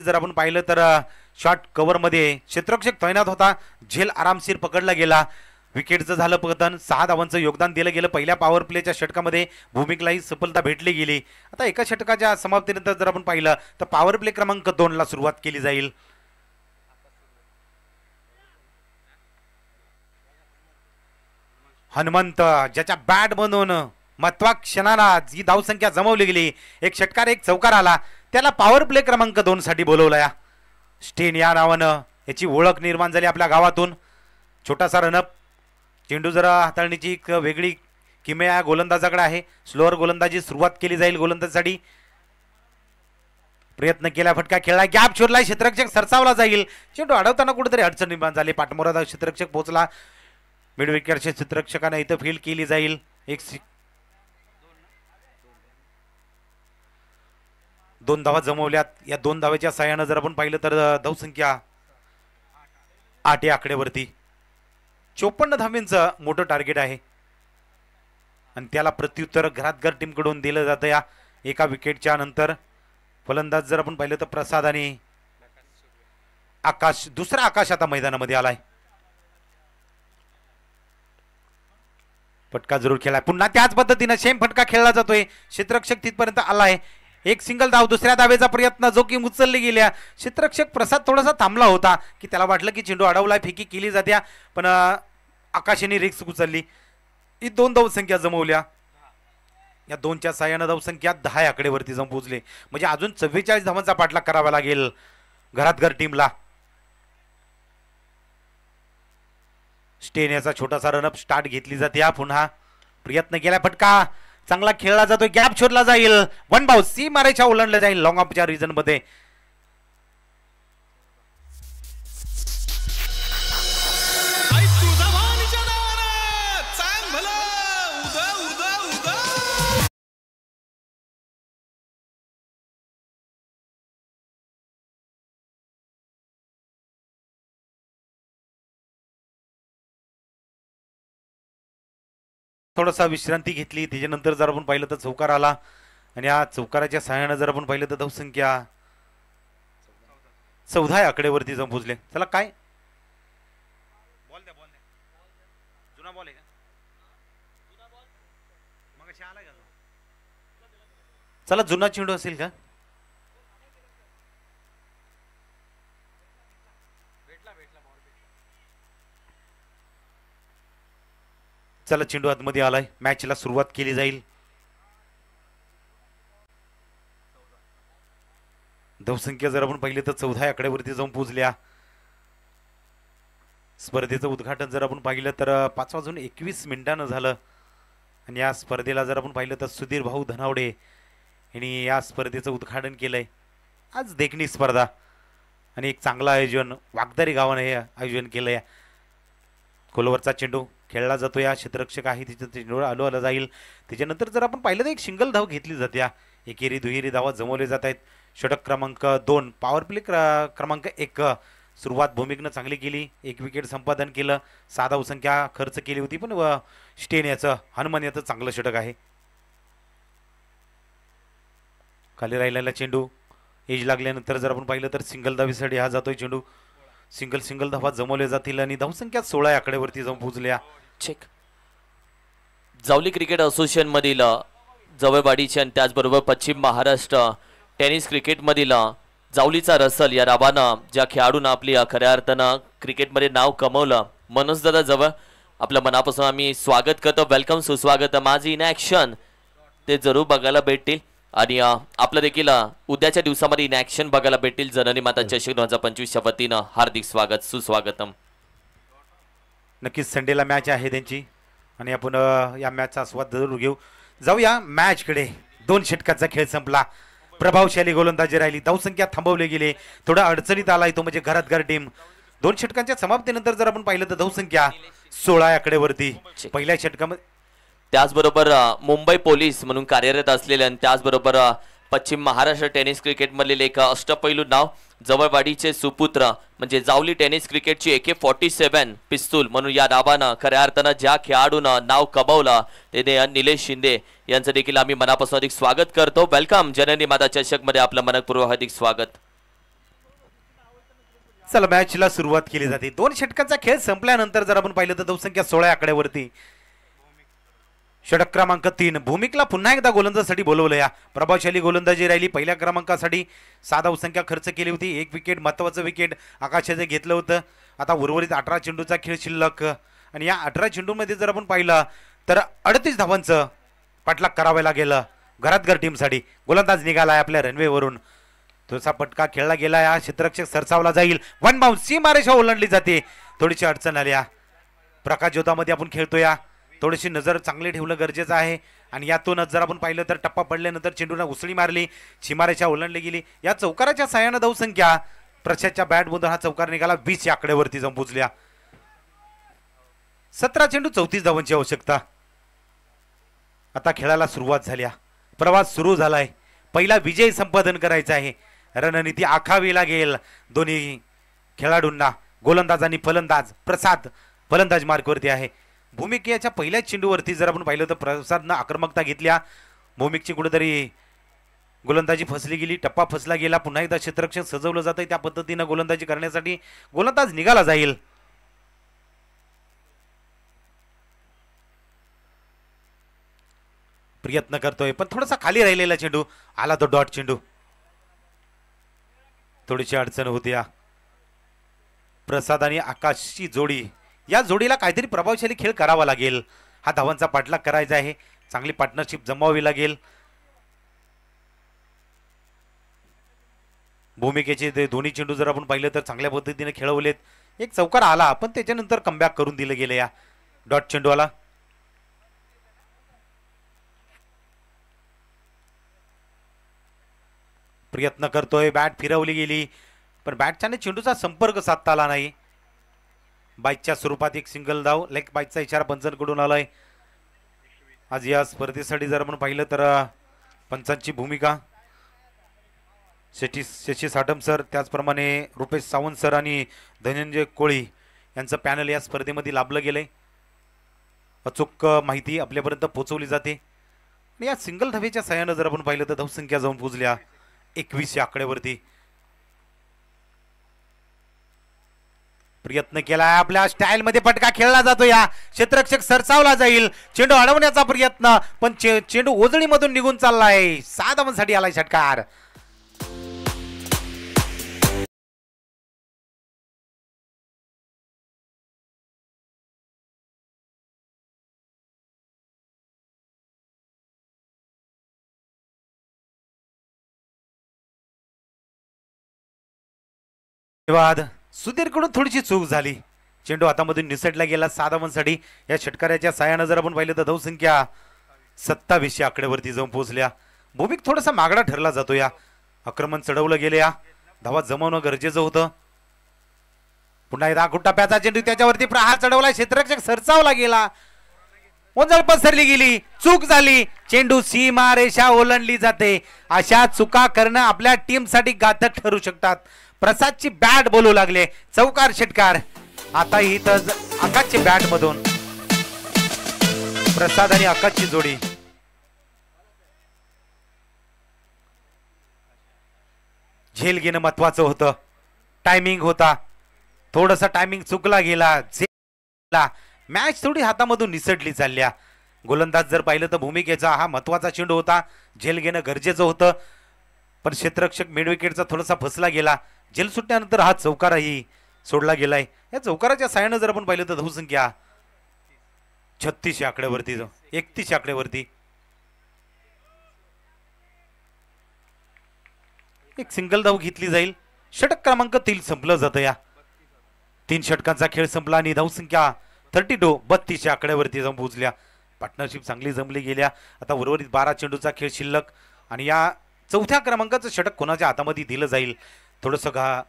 जर आपण पाहिलं तर शॉर्ट कव्हर मध्ये क्षेत्ररक्षक तैनात होता. झेल आरामशीर पकडला गेला. विकेटचं झालं पतन. 6 धावांचं योगदान दिलं गेलं पहिल्या पॉवर प्लेच्या षटकामध्ये. भूमिकलाही सफलता भेटली गेली. आता एका षटकाच्या समाप्तीनंतर जर आपण पाहिलं तर पॉवर प्ले क्रमांक 2 ला सुरुवात केली जाईल. हनुमंत ज्याच्या बॅट म्हणून महत्वाक्षणाला जी धावसंख्या जमवली गेली. एक षटकार एक चौकार आला. त्याला पॉवर प्ले क्रमांक 2 साठी बोलवलाय. स्टेन या नावानं याची ओळख निर्माण झाली आपल्या गावातून. छोटासा रनअप. चेंडू जरा हाताळणीची एक वेगळी किमया गोलंदाजाकडे आहे. स्लोअर गोलंदाजी सुरुवात केली जाईल गोलंदाजीसाठी. प्रयत्न केला. फटका खेळला. गॅप शोधला. क्षेत्ररक्षक सरसावला जाईल. चेंडू अडवताना कुठेतरी अडचण निर्माण झाली. पाठमोरा क्षेत्ररक्षक पोहोचला. मिड विकेटच्या क्षेत्ररक्षकांना इथं फील्ड केली जाईल. एक 2 धावा जमवल्यात. या 2 धावेच्या साह्यानं जर आपण पाहिलं तर धावसंख्या 8 या आकड्यावरती. 54 धावांचं मोठं टार्गेट आहे आणि त्याला प्रत्युत्तर घरातघर टीमकडून दिलं जातं. या एका विकेटच्या नंतर फलंदाज जर आपण पाहिलं तर प्रसाद आणि आकाश. दुसरा आकाश आता मैदानामध्ये आलाय. फटका जरूर खेळलाय. पुन्हा त्याच पद्धतीनं सेम फटका खेळला जातोय. क्षेत्ररक्षक तिथपर्यंत आलाय. एक सिंगल धाव. दुसऱ्या धावेचा प्रयत्न जोखीम उचलली गेल्या. क्षेत्ररक्षक प्रसाद थोडासा थांबला होता की त्याला वाटलं की चेंडू अडवलाय फेकी केली जात्या पण आकाशाने रिक्स उचलली. ही 2 धावसंख्या जमवल्या. या 2च्या साह्यानं धावसंख्या 10 आकडेवरती जाऊन पोहोचले. म्हणजे अजून 44 धावांचा पाठलाग करावा लागेल घरातघर टीमला. स्टेन याचा छोटासा रनअप स्टार्ट घेतली जाते. पुन्हा प्रयत्न केला. फटका चांगला खेळला जातोय. गॅप शोधला जाईल. 1 बाउन्स. सी मारायच्या ओलांडलं जाईल लॉंग ऑफच्या रिजन मध्ये. थोडासा विश्रांती घेतली. त्याच्यानंतर जर आपण पाहिलं तर चौकार आला आणि या चौकाराच्या सहाय्यानं जर आपण पाहिलं तर धावसंख्या 14 आकडेवरती जाऊन पोहोचले. चला काय बॉल द्या. जुना बॉल आहे का? चला जुना चेंडू असेल का? चला चेंडू आतमध्ये आलाय. मॅचला सुरुवात केली जाईल. धावसंख्या जर आपण पाहिली तर 14 आकड्यावरती जाऊन पोहोचल्या. स्पर्धेचं उद्घाटन जर आपण पाहिलं तर 5:21 झालं आणि या स्पर्धेला जर आपण पाहिलं तर सुधीर भाऊ धनावडे यांनी या स्पर्धेचं उद्घाटन केलंय. आज देखणी स्पर्धा आणि एक चांगलं आयोजन वागदारी गावाने हे आयोजन केलं आहे. खोलवरचा चेंडू खेळला जातो या क्षेत्ररक्षक आहे तिचं चेंडू आला जाईल. त्याच्यानंतर जर आपण पाहिलं तर एक सिंगल धाव घेतली जाते. एकेरी दुहेरी धावा जमवले जात आहेत. षटक क्रमांक 2 पॉवर प्ले क्रमांक 1 सुरुवात भूमिकनं चांगली केली. एक विकेट संपादन केलं. 6 धावसंख्या खर्च केली होती पण स्टेन याचं हनुमान याचं चांगलं षटक आहे. खाली राहिलेला चेंडू एज लागल्यानंतर जर आपण पाहिलं तर सिंगल धावीसाठी हा जातोय चेंडू. सिंगल धावा जमवल्या जातील आणि धावसंख्या 16 आकड्यावरती जाऊन पोहोचल्या.
चेक जावली क्रिकेट असोसिएशन मधील जवळवाडीचे आणि त्याचबरोबर पश्चिम महाराष्ट्र टेनिस क्रिकेट मधील जावलीचा रसल या नावानं ज्या खेळाडूंना आपली खऱ्या अर्थानं क्रिकेटमध्ये नाव कमवलं मनोज दादा जवळ आपल्या मनापासून आम्ही स्वागत करतो. वेलकम सुस्वागत. माझी इन ॲक्शन ते जरूर बघायला भेटतील आणि आपलं देखील उद्याच्या दिवसामध्ये इन ॲक्शन बघायला भेटतील. जननी माता चषक 2025च्या वतीनं हार्दिक स्वागत सुस्वागतम.
नक्कीच संडेला मॅच आहे त्यांची आणि आपण या मॅचचा आस्वाद जरूर घेऊ. जाऊया मॅचकडे. 2 षटकाचा खेळ संपला. प्रभावशाली गोलंदाजी राहिली. धावसंख्या थांबवले गेले. थोडा अडचणीत आलाय तो म्हणजे घरात घर टीम. 2 षटकांच्या समाप्तीनंतर जर आपण पाहिलं तर धावसंख्या 16 आकड्यावरती पहिल्या षटकामध्ये.
त्याचबरोबर मुंबई पोलीस म्हणून कार्यरत असलेले आणि त्याचबरोबर पश्चिम महाराष्ट्र टेनिस क्रिकेट मधील एक अष्टपैलू नाव जवळवाडीचे सुपुत्र म्हणजे जावली टेनिस क्रिकेटची AK-47 पिस्तूल म्हणून या नावानं खऱ्या अर्थानं ज्या खेळाडूनं नाव कमावलं ते निलेश शिंदे यांचं देखील आम्ही मनापासून अधिक स्वागत करतो. वेलकम जननी माता चषक मध्ये आपलं मनपूर्वक अधिक स्वागत.
चला मॅचला सुरुवात केली जाते. 2 षटकांचा खेळ संपल्यानंतर जर आपण पाहिलं तर धावसंख्या 16 आकड्यावरती. षटक क्रमांक 3 भूमिकला पुन्हा एकदा गोलंदाजीसाठी बोलवलं. या प्रभावशाली गोलंदाजी राहिली. पहिल्या क्रमांकासाठी 6 धावसंख्या खर्च केली होती. 1 विकेट महत्वाचं विकेट आकाशाचे घेतलं होतं. आता उर्वरित 18 चेंडूचा खेळ शिल्लक आणि या 18 चेंडूमध्ये जर आपण पाहिलं तर 38 धावांचं पाठलाग करावं लागेल घरातघर टीमसाठी. गोलंदाज निघालाय आपल्या रनवेवरून. तसा पटका खेळला गेला. या क्षेत्ररक्षक सरसावला जाईल. 1 बाउन्स सीमारेषा ओलांडली जाते. थोडीशी अडचण आल्या. प्रकाश जोतामध्ये आपण खेळतो. या थोडीशी नजर चांगली ठेवणं गरजेचं आहे आणि यातूनच जर आपण पाहिलं तर टप्पा पडल्यानंतर चेंडूला उसळी मारली. सीमारेषा ओलांडली गेली. या चौकाराच्या साह्यानं धावसंख्या प्रशाच्या बॅटमधून हा चौकार निघाला. 20 आकड्यावरती जाऊन पोहोचल्या. 17 चेंडू 34 धावांची आवश्यकता. आता खेळाला सुरुवात झाल्या. प्रवास सुरू झालाय. पहिला विजय संपादन करायचा आहे. रणनीती आखावी लागेल दोन्ही खेळाडूंना. गोलंदाज आणि फलंदाज. प्रसाद फलंदाज मार्कवरती आहे. भूमिकेच्या पहिल्या चेंडूवरती जर आपण पाहिलं तर प्रसादनं आक्रमकता घेतल्या. भूमिकची कुठेतरी गोलंदाजी फसली गेली. टप्पा फसला गेला. पुन्हा एकदा क्षेत्ररक्षण सजवलं जातंय. त्या पद्धतीनं गोलंदाजी करण्यासाठी गोलंदाज निघाला जाईल. प्रयत्न करतोय पण थोडासा खाली राहिलेला चेंडू आला तो डॉट चेंडू. थोडीशी अडचण होती. या प्रसाद आणि आकाशची जोडी. या जोडीला काहीतरी प्रभावशाली खेळ करावा लागेल. हा धावांचा पाठलाग करायचा आहे. चांगली पार्टनरशिप जमवावी लागेल. भूमिकेचे ते दोन्ही चेंडू जर आपण पाहिलं तर चांगल्या पद्धतीने खेळवलेत. एक चौकार आला पण त्याच्यानंतर कमबॅक करून दिलं गेलं. या डॉट चेंडू आला. प्रयत्न करतोय. बॅट फिरवली गेली पण बॅटच्याने चेंडूचा संपर्क साधता आला नाही. बाईकच्या स्वरूपात एक सिंगल धाव. लेग बाईकचा इशारा पंचांकडून आलाय. आज या स्पर्धेसाठी जर आपण पाहिलं तर पंचांची भूमिका शशी साठम सर, त्याचप्रमाणे रुपेश सावंत सर आणि धनंजय कोळी यांचं पॅनल या स्पर्धेमध्ये लाभलं गेलंय. अचूक माहिती आपल्यापर्यंत पोहोचवली जाते. आणि या सिंगल धावेच्या सहाय्यानं जर आपण पाहिलं तर धावसंख्या जाऊन पोहोचल्या 21 आकड्यावरती. प्रयत्न केला. आपल्या स्टाईल मध्ये फटका खेळला जातो. या क्षेत्ररक्षक सरसावला जाईल. चेंडू अडवण्याचा प्रयत्न पण चेंडू ओजळीमधून निघून चाललाय. 6 धावांसाठी आलाय षटकार. धन्यवाद. सुधीरकडून थोडीशी चूक झाली. चेंडू हातामधून निसटला गेला. 6 धावांसाठी या षटकाराच्या साह्यानं जर आपण पाहिलं तर धावसंख्या 27 आकड्यावरती जाऊन पोहोचल्या. भूमिक थोडासा मागडा ठरला जातो. या आक्रमण चढवलं गेले. या धावा जमवणं गरजेचं होतं. पुन्हा एकदा गुट्टाप्याचा चेंडू त्याच्यावरती प्रहार चढवला, क्षेत्ररक्षक सरसावला गेला, ओंजळ पसरली गेली, चूक झाली, चेंडू सीमा रेषा ओलांडली जाते. अशा चुका करणं आपल्या टीमसाठी घातक ठरू शकतात. प्रसादची बॅट बोलू लागले, चौकार षटकार. आता ही तर आकाशची बॅट मधून प्रसाद आणि आकाशची जोडी. झेल घेणं महत्वाचं होतं. टायमिंग होता, थोडासा टायमिंग चुकला गेला, मॅच थोडी हातामधून निसटली चालल्या. गोलंदाज जर पाहिलं तर भूमिकेचा हा महत्वाचा चेंडू होता, झेल घेणं गरजेचं होतं, पण क्षेत्ररक्षक मिड विकेटचा थोडासा फसला गेला. झेल सुटल्यानंतर हा चौकाराही सोडला गेलाय. या चौकाराच्या साह्यानं जर आपण पाहिलं तर धावसंख्या 36 आकड्यावरती, 31 आकड्यावरती. एक सिंगल धाव घेतली जाईल. षटक क्रमांक 3 संपलं जातं. या 3 षटकांचा खेळ संपला आणि धावसंख्या 32 आकड्यावरती जाऊन पोहोचल्या. पार्टनरशिप चांगली जमली गेल्या. आता उर्वरित 12 चेंडूचा खेळ शिल्लक आणि या 4थ्या क्रमांकाचं षटक कोणाच्या हातामध्ये दिलं जाईल. थोडंसं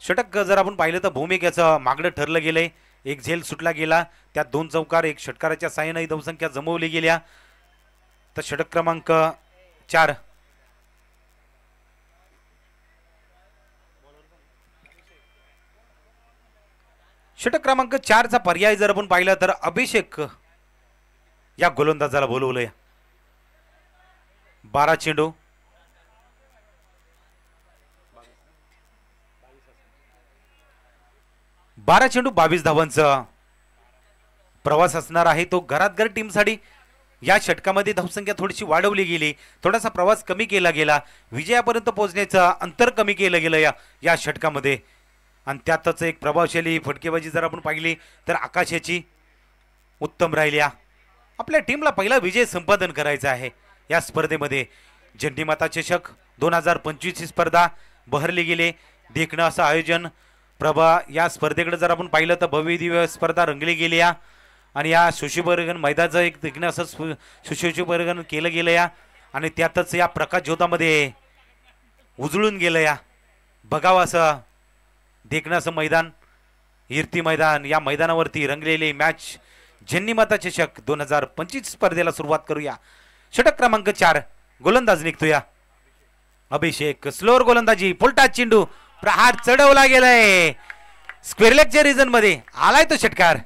षटक जर आपण पाहिलं तर भूमिकेचं मागणं ठरलं गेलंय. एक झेल सुटला गेला, त्यात 2 चौकार, एक षटकाराच्या साह्याने धावसंख्या जमवली गेल्या. तर षटक क्रमांक 4 षटक क्रमांक 4चा पर्याय जर आपण पाहिला तर अभिषेक या गोलंदाजाला बोलवलंय. 12 चेंडू, 22 धावांचा प्रवास असणार आहे. तो घरात घर टीमसाठी या षटकामध्ये धावसंख्या थोडीशी वाढवली गेली, थोडासा प्रवास कमी केला गेला, विजयापर्यंत पोहोचण्याचं अंतर कमी केलं गेलं या षटकामध्ये. आणि त्यातच एक प्रभावशाली फटकेबाजी जर आपण पाहिली तर आकाशाची उत्तम राहिल्या. आपल्या टीमला पहिला विजय संपादन करायचा आहे या स्पर्धेमध्ये. झंडी-माता चषक 2025 ही स्पर्धा बहरली गेली. देखणं असं आयोजन प्रभा या स्पर्धेकडे जर आपण पाहिलं तर भव्य दिव्य स्पर्धा रंगली गेली या. आणि या सुशोभीकरण मैदानाचं एक देखणं असं सुशोभीकरण केलं गेलं या. आणि त्यातच या प्रकाश ज्योतामध्ये उजळून गेलं या. बघावं असं देखणं असं मैदान, ईर्ती मैदान, या मैदानावरती रंगलेली मॅच झंडी-माता चषक 2025 स्पर्धेला सुरुवात करूया. षटक क्रमांक 4 गोलंदाज निघतोया अभिषेक. स्लोअर गोलंदाजी, फुलटा चेंडू, प्रहार चढवला गेलाय. स्क्वेअर लेगच्या रिजन मध्ये आलाय तो षटकार.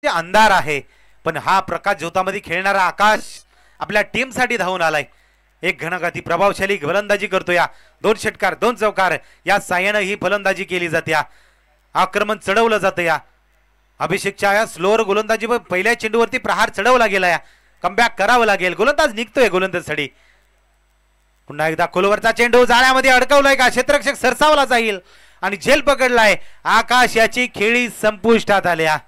अंधार आहे पण हा प्रकाश ज्योतामध्ये खेळणारा आकाश आपल्या टीम साठी धावून आलाय. एक घनघाती प्रभावशाली गोलंदाजी करतोय. 2 षटकार, 2 चौकार या साह्यानं ही फलंदाजी केली जाते. आक्रमण चढवलं जातं. या अभिषेकच्या या स्लोअर गोलंदाजी पहिल्या चेंडूवरती प्रहार चढवला गेला. कमबॅक करावं लागेल. गोलंदाज निघतोय गोलंदाजसाठी. पुन्हा एकदा खोलवरचा चेंडू जाळ्यामध्ये अडकवलाय का, क्षेत्ररक्षक सरसावला जाईल आणि झेल पकडलाय. आकाश याची खेळी संपुष्टात आल्या.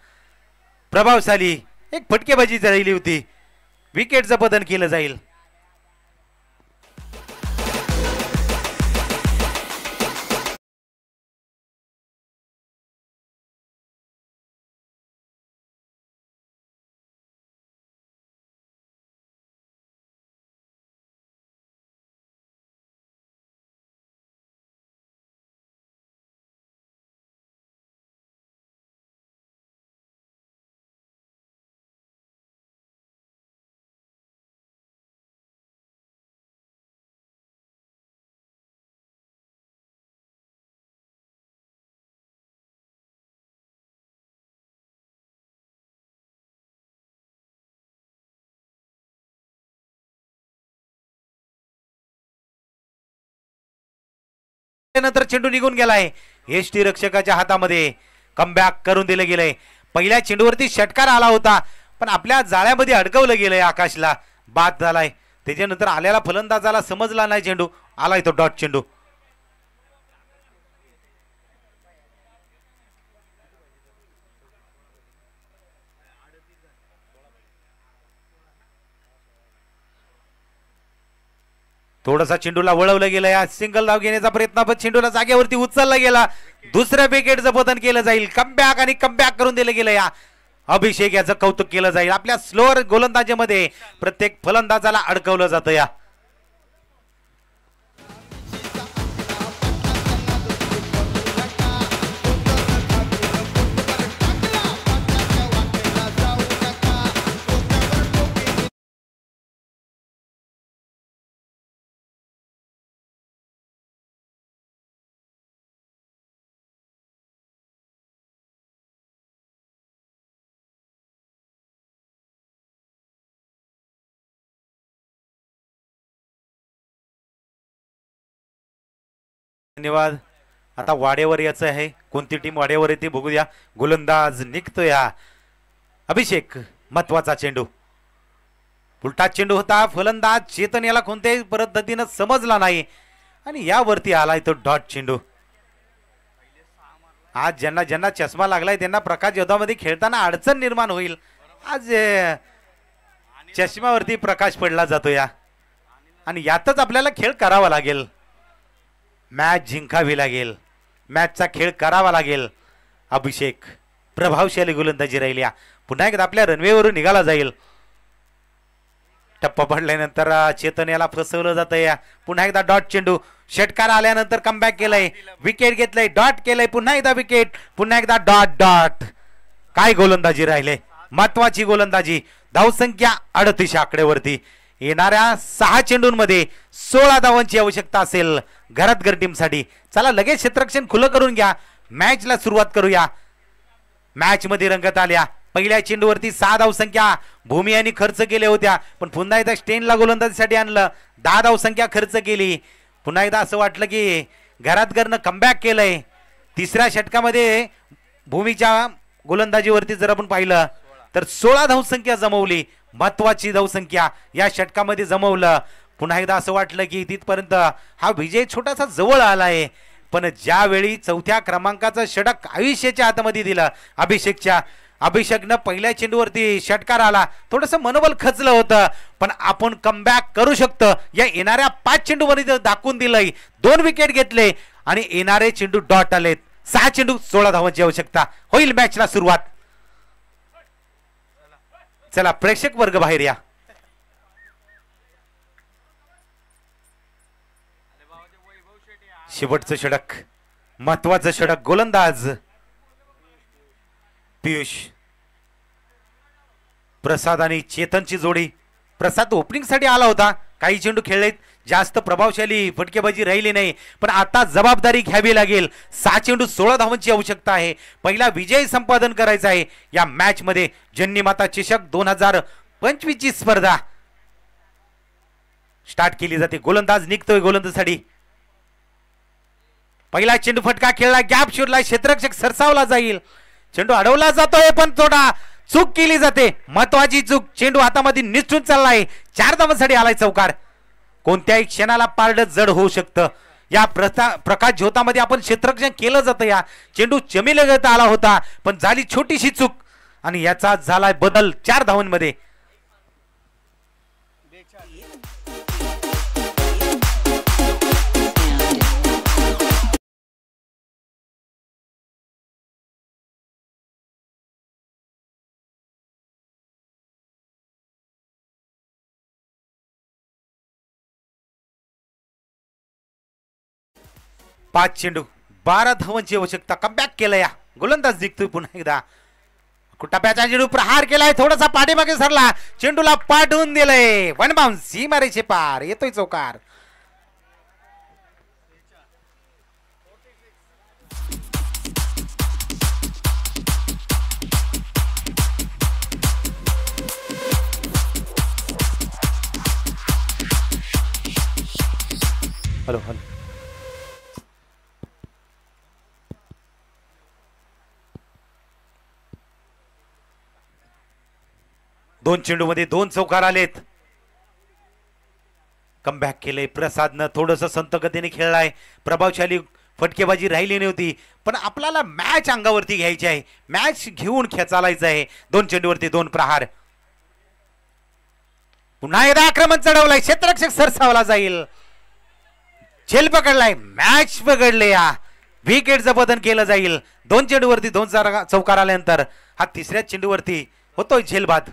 प्रभावशाली एक फटकेबाजी राहिली होती, विकेटचं पतन केलं जाईल. नंतर चेंडू निघून गेलाय. एसटी रक्षकाच्या हातामध्ये कमबॅक करून दिलं गेलंय. पहिल्या चेंडूवरती षटकार आला होता पण आपल्या जाळ्यामध्ये अडकवलं गेलंय. आकाशला बाद झालाय. त्याच्यानंतर आलेला फलंदाजाला समजला नाही चेंडू आलाय तो डॉट चेंडू. थोडासा चेंडूला वळवलं गेलं, या सिंगल धाव घेण्याचा प्रयत्न, पण चेंडूला जागेवरती उचलला गेला. दुसऱ्या विकेटचं पतन केलं जाईल. कमबॅक आणि कमबॅक करून दिलं गेलं. या अभिषेक याचं कौतुक केलं जाईल. आपल्या स्लोअर गोलंदाजीमध्ये प्रत्येक फलंदाजाला अडकवलं जातं. या धन्यवाद. आता वाड्यावर याचं आहे, कोणती टीम वाड्यावर येते बघूया. गोलंदाज निघतोय. अभिषेक, महत्वाचा चेंडू, उलटा चेंडू होता. फलंदाज चेतन याला कोणत्याही पद्धतीनं समजला नाही आणि यावरती आलाय तो डॉट चेंडू. आज ज्यांना ज्यांना चष्मा लागलाय त्यांना प्रकाश योद्धामध्ये खेळताना अडचण निर्माण होईल. आज चष्म्यावरती प्रकाश पडला जातो या, आणि यातच आपल्याला खेळ करावा लागेल. मॅच जिंकावी लागेल, मॅचचा खेळ करावा लागेल. अभिषेक प्रभावशाली गोलंदाजी राहिली. पुन्हा एकदा आपल्या रनवेवरून निघाला जाईल. टप्पा पडल्यानंतर चेतन याला फसवलं जातं. या पुन्हा एकदा डॉट चेंडू, षटकार आल्यानंतर कमबॅक केलंय, विकेट घेतलंय, डॉट केलंय, पुन्हा एकदा विकेट, पुन्हा एकदा डॉट डॉट. काय गोलंदाजी राहिले, महत्वाची गोलंदाजी. धावसंख्या 38 आकड्यावरती. येणाऱ्या 6 चेंडूंमध्ये 16 धावांची आवश्यकता असेल घरातघर टीमसाठी. चला लगेच क्षेत्ररक्षण खुलं करून घ्या, मॅचला सुरुवात करूया. मॅच मध्ये रंगत आल्या. पहिल्या चेंडूवरती 6 धावसंख्या भूमी यांनी खर्च केल्या होत्या, पण पुन्हा एकदा स्टेनला गोलंदाजीसाठी आणलं, 10 धावसंख्या खर्च केली. पुन्हा एकदा असं वाटलं की घरातघरनं कमबॅक केलंय. तिसऱ्या षटकामध्ये भूमीच्या गोलंदाजीवरती जर आपण पाहिलं तर 16 धावसंख्या जमवली. महत्वाची धावसंख्या या षटकामध्ये जमवलं. पुन्हा एकदा असं वाटलं की तिथपर्यंत हा विजय छोटासा जवळ आलाय, पण ज्यावेळी 4थ्या क्रमांकाचं षटक आयुष्याच्या हातामध्ये दिलं अभिषेकच्या, अभिषेकनं पहिल्या चेंडूवरती षटकार आला, थोडंसं मनोबल खचलं होतं, पण आपण कमबॅक करू शकतो या येणाऱ्या 5 चेंडूमध्ये दाखवून दिलंय. 2 विकेट घेतले आणि येणारे चेंडू डॉट आलेत. 6 चेंडू 16 धावांची आवश्यकता. होईल मॅचला सुरुवात. चला प्रेक्षक वर्ग बाहेर या. शेवटचं षटक, महत्वाचं षटक. गोलंदाज पियुष, प्रसाद आणि चेतनची जोडी. प्रसाद ओपनिंग साठी आला होता, काही चेंडू खेळलेत, जास्त प्रभावशाली फटकेबाजी राहिली नाही, पण आता जबाबदारी घ्यावी लागेल. 6 चेंडू 16 धावांची आवश्यकता आहे. पहिला विजय संपादन करायचा आहे या मॅच मध्ये. जन्नीमाता चषक 2025 ची स्पर्धा स्टार्ट केली जाते. गोलंदाज निघतोय गोलंदाजीसाठी. पहिला चेंडू फटका खेळला, गॅप शोधला, क्षेत्ररक्षक सरसावला जाईल, चेंडू अडवला जातोय, पण थोडा चूक केली जाते. महत्वाची चूक. चेंडू हातामध्ये निसटून चाललाय. 4 धावांसाठी आलाय चौकार. कोणत्याही क्षणाला पारड जड होऊ शकतं. या प्रकाश झोतामध्ये आपण क्षेत्ररक्षण केलं जातं. या चेंडू चमीलगत आला होता, पण झाली छोटीशी चूक आणि याचा झालाय बदल 4 धावांमध्ये. पाच चेंडू 12 धावांची आवश्यकता. कमबॅक केलं या. गोलंदाज निघतोय पुन्हा एकदा. कुटाप्याचा चेंडू प्रहार केलाय, थोडासा पाठीमागे सरला, चेंडूला पाठवून दिलंय. वन बाउंस, सीमारेषे पार. येतोय चौकार. Hello hello. दोन चेंडू मध्ये 2 चौकार आलेत. कमबॅक केलंय प्रसादनं. थोडस संत गतीने खेळलाय. प्रभावशाली फटकेबाजी राहिली नव्हती, पण आपल्याला मॅच अंगावरती घ्यायची आहे. मॅच घेऊन खेचालायचं आहे. 2 चेंडूवरती 2 प्रहार. पुन्हा एकदा आक्रमण चढवलंय, क्षेत्ररक्षक सरसावला जाईल. झेल पकडलाय, मॅच पकडले या. विकेटचं पतन केलं जाईल. 2 चेंडूवरती 2 चौकार आल्यानंतर हा तिसऱ्या चेंडूवरती होतोय झेल बाद.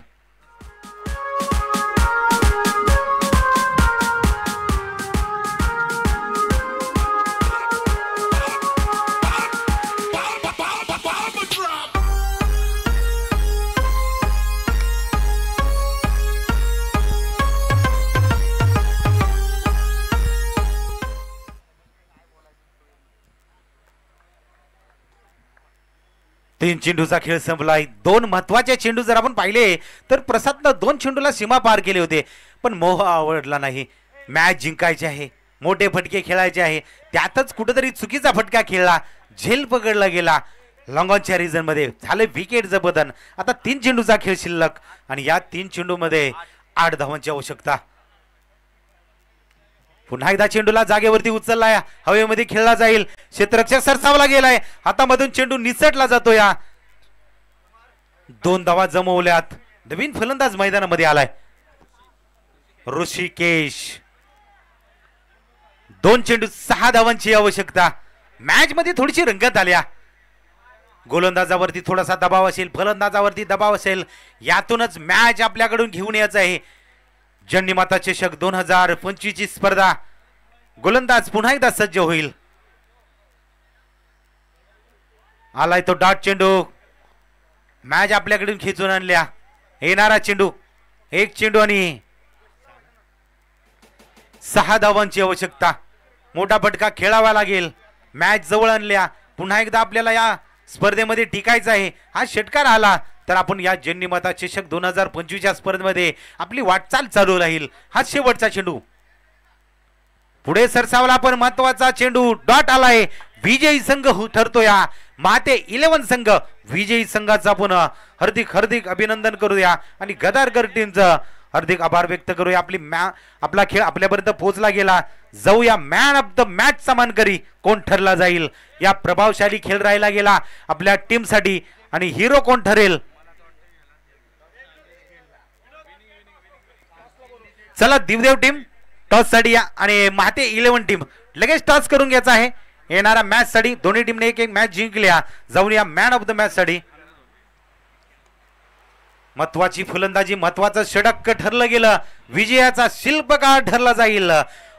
तीन चेंडूचा खेळ संपलाय. 2 महत्वाचे चेंडू जर आपण पाहिले तर प्रसादनं 2 चेंडूला सीमा पार केले होते, पण मोह आवडला नाही. मॅच जिंकायची आहे, मोठे फटके खेळायचे आहे, त्यातच कुठेतरी चुकीचा फटका खेळला, झेल पकडला गेला. लॉंगॉनच्या रिजन मध्ये झाले विकेटचं बदन. आता 3 चेंडूचा खेळ शिल्लक आणि या 3 चेंडू मध्ये 8 धावांची आवश्यकता. पुन्हा एकदा चेंडूला जागेवरती उचललाय, हवेमध्ये खेळला जाईल. क्षेत्ररक्षक सरसावला गेलाय, हातामधून चेंडू निसटला जातो. या 2 धावा जमवल्यात. नवीन फलंदाज मैदानामध्ये आलाय ऋषिकेश. 2 चेंडू 6 धावांची आवश्यकता. मॅच मध्ये थोडीशी रंगत आल्या. गोलंदाजावरती थोडासा दबाव असेल, फलंदाजावरती दबाव असेल, यातूनच मॅच आपल्याकडून घेऊन यायचं आहे. जन्नीमाता चषक 2025 ची स्पर्धा. गोलंदाज पुन्हा एकदा सज्ज होईल. आलाय तो डॉट चेंडू. मॅच आपल्याकडून खेचून आणल्या. येणारा चेंडू, 1 चेंडू आणि 6 धावांची आवश्यकता. मोठा फटका खेळावा लागेल. मॅच जवळ आणल्या. पुन्हा एकदा आपल्याला या स्पर्धेमध्ये टिकायचं आहे. हा षटकार आला तर आपण या जन्नीमाता चषक 2025 या स्पर्धेमध्ये आपली वाटचाल चालू राहील. हा शेवटचा चेंडू पुढे सरसावला, पण महत्वाचा चेंडू डॉट आलाय. विजयी संघ ठरतोय. माते 11 संघ विजयी संघाचा आपण हार्दिक अभिनंदन करूया आणि गदारकर टीमचं हार्दिक आभार व्यक्त करूया. आपला खेळ आपल्यापर्यंत पोहोचला गेला. जाऊया मॅन ऑफ द मॅच चा मानकरी कोण ठरला जाईल. या प्रभावशाली खेळ राहिला गेला आपल्या टीम साठी आणि हिरो कोण ठरेल. चला दिवदेव टीम टॉस साठी या आणि माते 11 टीम लगेच टॉस करून घ्यायचा आहे. येणारा मॅच साठी दोन्ही टीमने एक मॅच जिंकल्या. जाऊन या मॅन ऑफ द मॅच साठी. महत्वाची फलंदाजी, महत्वाचं षटक ठरलं गेलं. विजयाचा शिल्पकार ठरला जाईल.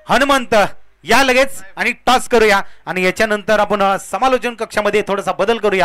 हनुमंत या लगेच आणि टॉस करूया आणि याच्यानंतर आपण समालोचन कक्षामध्ये थोडासा बदल करूया.